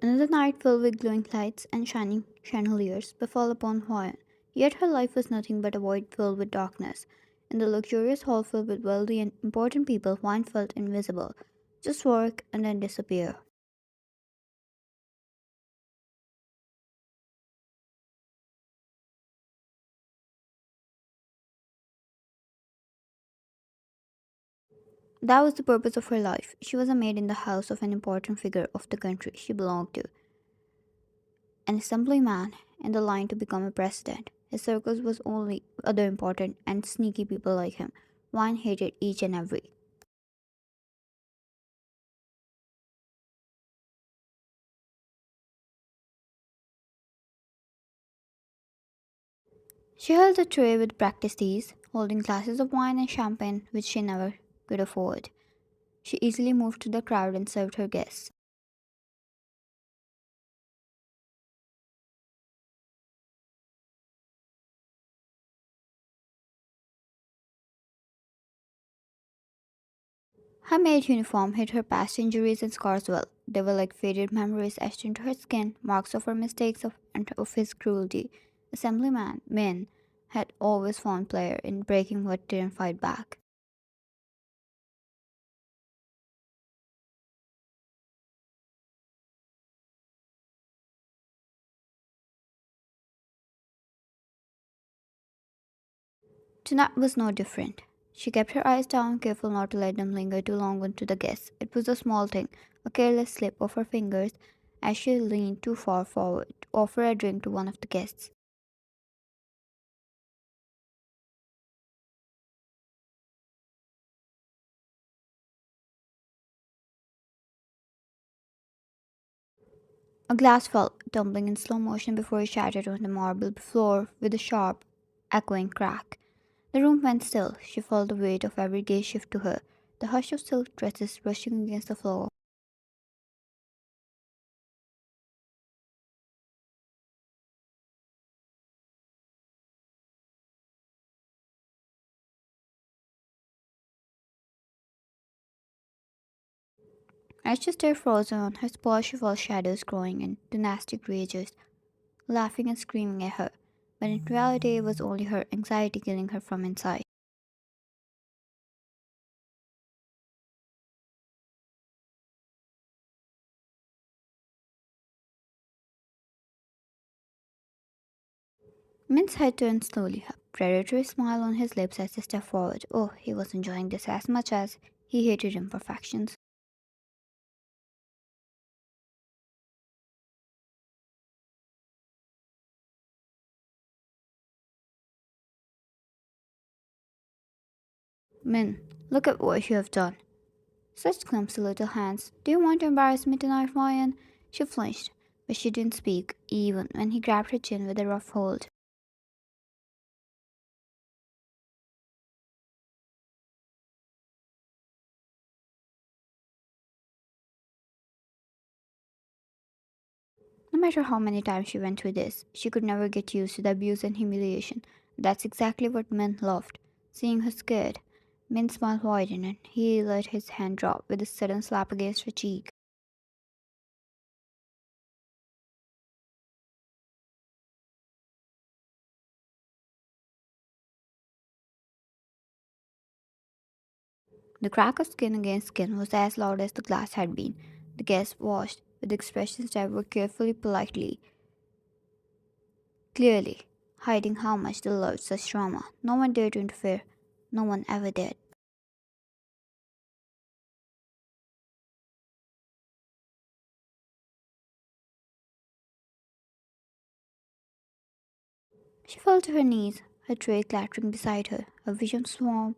Another night filled with glowing lights and shining chandeliers befell upon Hwaeun. Yet her life was nothing but a void filled with darkness. In the luxurious hall filled with wealthy and important people, Hwaeun felt invisible. Just work and then disappear. That was the purpose of her life. She was a maid in the house of an important figure of the country she belonged to, an assemblyman in the line to become a president. His circles was only other important and sneaky people like him. Wine hated each and every. She held a tray with practice teas, holding glasses of wine and champagne which she never could afford. She easily moved to the crowd and served her guests. Her maid uniform hid her past injuries and scars well. They were like faded memories etched into her skin, marks of her mistakes and of his cruelty. Assemblyman Min had always found pleasure in breaking what didn't fight back. Tonight was no different. She kept her eyes down, careful not to let them linger too long onto the guests. It was a small thing, a careless slip of her fingers as she leaned too far forward to offer a drink to one of the guests. A glass fell, tumbling in slow motion before it shattered on the marble floor with a sharp, echoing crack. The room went still. She felt the weight of every gaze shift to her, the hush of silk dresses brushing against the floor. As she stared frozen on her spot, she felt shadows growing and dynastic rages, laughing and screaming at her. But in reality, it was only her anxiety killing her from inside. Min's head turned slowly, a predatory smile on his lips as he stepped forward. Oh, he was enjoying this as much as he hated imperfections. Min, look at what you have done. Such clumsy little hands. Do you want to embarrass me tonight, Ryan? She flinched, but she didn't speak, even when he grabbed her chin with a rough hold. No matter how many times she went through this, she could never get used to the abuse and humiliation. That's exactly what Min loved. Seeing her scared. Min smiled widened and he let his hand drop with a sudden slap against her cheek. The crack of skin against skin was as loud as the glass had been. The guests watched with expressions that were carefully, politely, clearly, hiding how much they loved such drama. No one dared to interfere. No one ever did. She fell to her knees, her tray clattering beside her, her vision swarm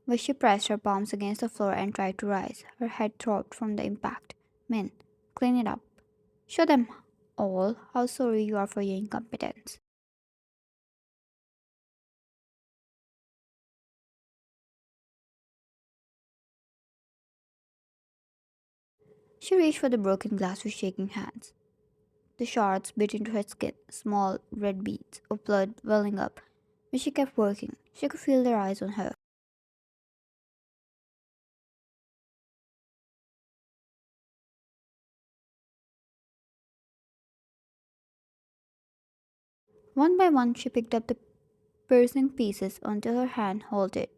where she pressed her palms against the floor and tried to rise. Her head throbbed from the impact. Min, clean it up. Show them all how sorry you are for your incompetence. She reached for the broken glass with shaking hands. The shards bit into her skin, small red beads of blood welling up. But she kept working. She could feel their eyes on her. One by one, she picked up the piercing pieces until her hand halted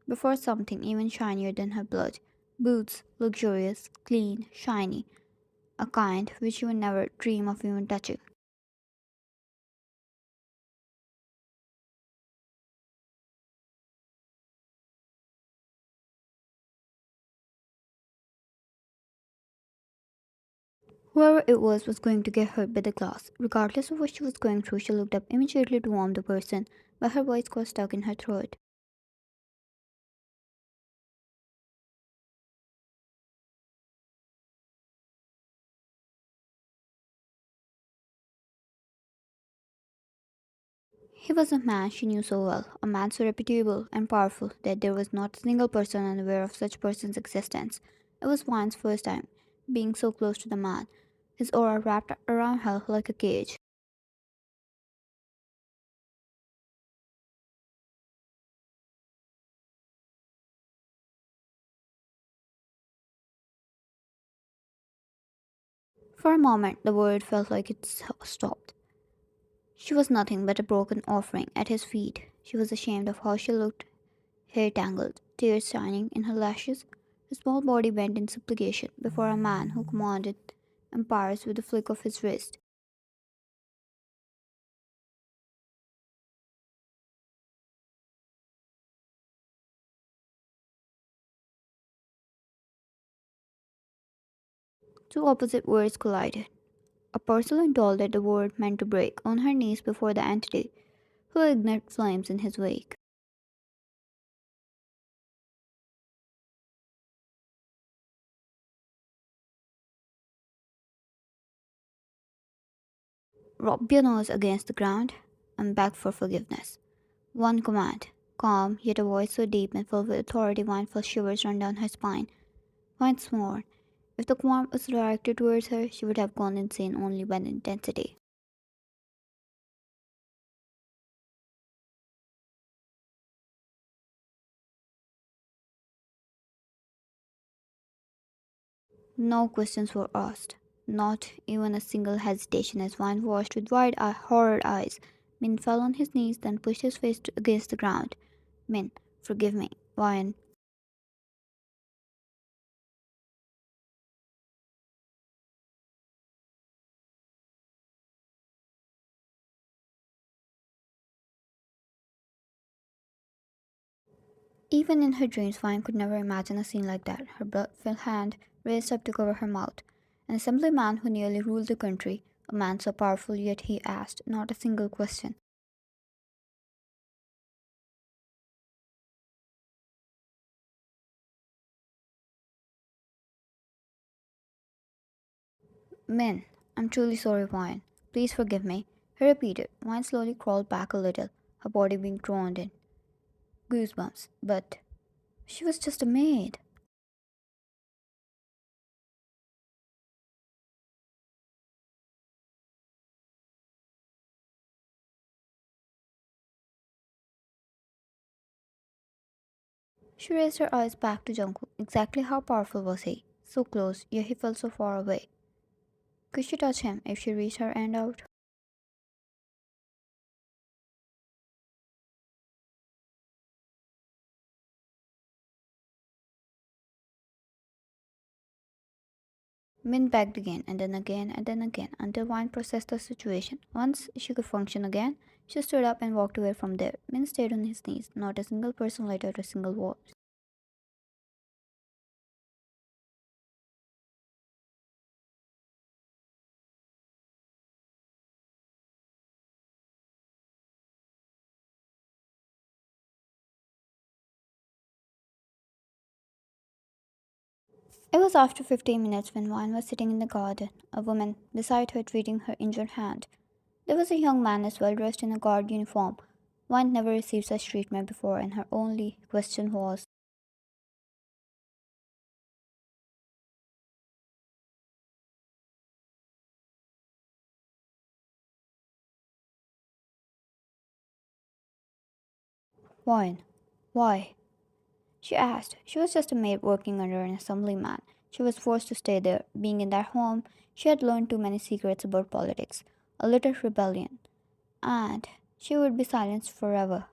before something even shinier than her blood. Boots, luxurious, clean, shiny, a kind which you would never dream of even touching. Whoever it was going to get hurt by the glass. Regardless of what she was going through, she looked up immediately to warn the person, but her voice got stuck in her throat. He was a man she knew so well, a man so reputable and powerful that there was not a single person unaware of such person's existence. It was Wine's first time being so close to the man, his aura wrapped around her like a cage. For a moment, the world felt like it stopped. She was nothing but a broken offering at his feet. She was ashamed of how she looked, hair tangled, tears shining in her lashes, her small body bent in supplication before a man who commanded empires with a flick of his wrist. Two opposite words collided. A porcelain doll that the world meant to break on her knees before the entity who ignited flames in his wake. Rub your nose against the ground and beg for forgiveness. One command, calm, yet a voice so deep and filled with authority one felt shivers run down her spine. Once more, if the command was directed towards her, she would have gone insane only by the intensity. No questions were asked, not even a single hesitation as one watched with horrid eyes. Min fell on his knees, then pushed his face against the ground. Min, forgive me. Wine. Even in her dreams, Vine could never imagine a scene like that. Her blood-filled hand raised up to cover her mouth. An assemblyman who nearly ruled the country, a man so powerful yet he asked not a single question. Min, I'm truly sorry, Vine. Please forgive me. He repeated. Vine slowly crawled back a little, her body being drawn in. Goosebumps. But she was just a maid. She raised her eyes back to Jungkook. Exactly how powerful was he? So close, yet he felt so far away. Could she touch him if she reached her hand out? Min begged again and then again and then again until Wine processed the situation. Once she could function again, she stood up and walked away from there. Min stayed on his knees. Not a single person uttered a single word. It was after 15 minutes when Wine was sitting in the garden, a woman beside her treating her injured hand. There was a young man as well dressed in a guard uniform. Wine never received such treatment before, and her only question was, Wine, why? She asked. She was just a maid working under an assemblyman. She was forced to stay there. Being in that home, she had learned too many secrets about politics. A little rebellion. and she would be silenced forever.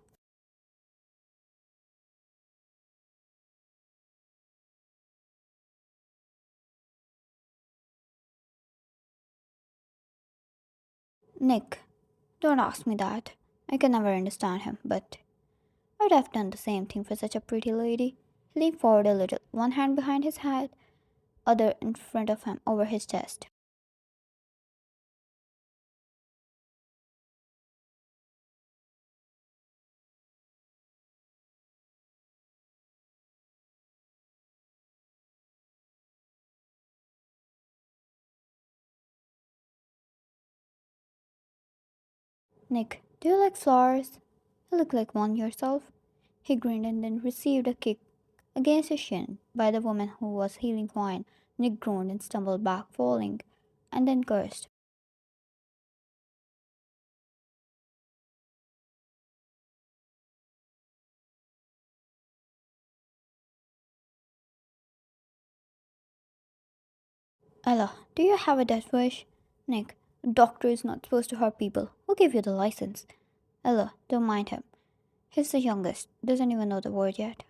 Nick, don't ask me that. I can never understand him, but I would have done the same thing for such a pretty lady. He leaned forward a little, one hand behind his head, other in front of him over his chest. Nick, do you like flowers? You look like one yourself. He grinned and then received a kick against his shin by the woman who was healing wine. Nick groaned and stumbled back, falling, and then cursed. Ella, do you have a death wish? Nick, a doctor is not supposed to hurt people. Who gave you the license? Ella, don't mind him. He's the youngest, doesn't even know the word yet.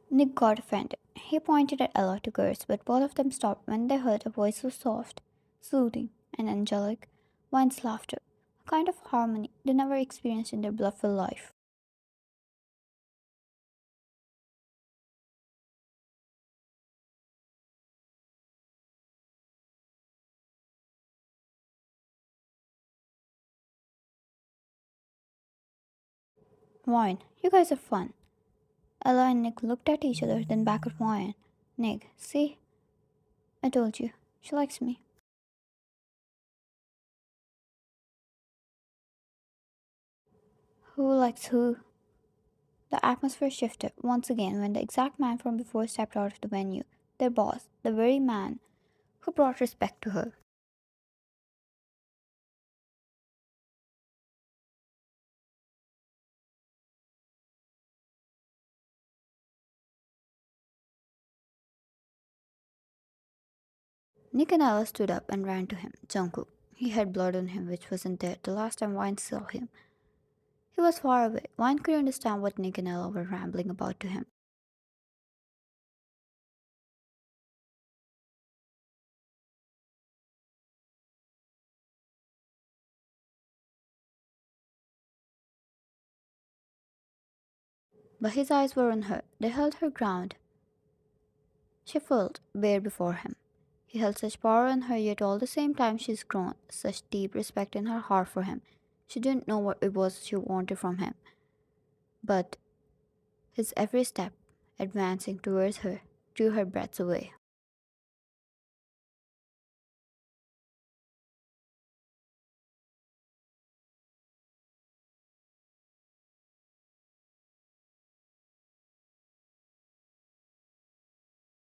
Nick got offended. He pointed at Ella to curse, but both of them stopped when they heard a voice so soft, soothing, and angelic. Wine's laughter, a kind of harmony they never experienced in their bloodful life. Wine, you guys are fun. Ella and Nick looked at each other, then back at Wine. Nick, see? I told you. She likes me. Who likes who? The atmosphere shifted once again when the exact man from before stepped out of the venue. Their boss, the very man who brought respect to her. Nick and Ella stood up and ran to him. Jungkook. He had blood on him which wasn't there the last time Wine saw him. He was far away. Wine couldn't understand what Nick and Ella were rambling about to him. But his eyes were on her. They held her ground. She felt bare before him. He held such power on her, yet all the same time she's grown such deep respect in her heart for him. She didn't know what it was she wanted from him, but his every step, advancing towards her, drew her breath away.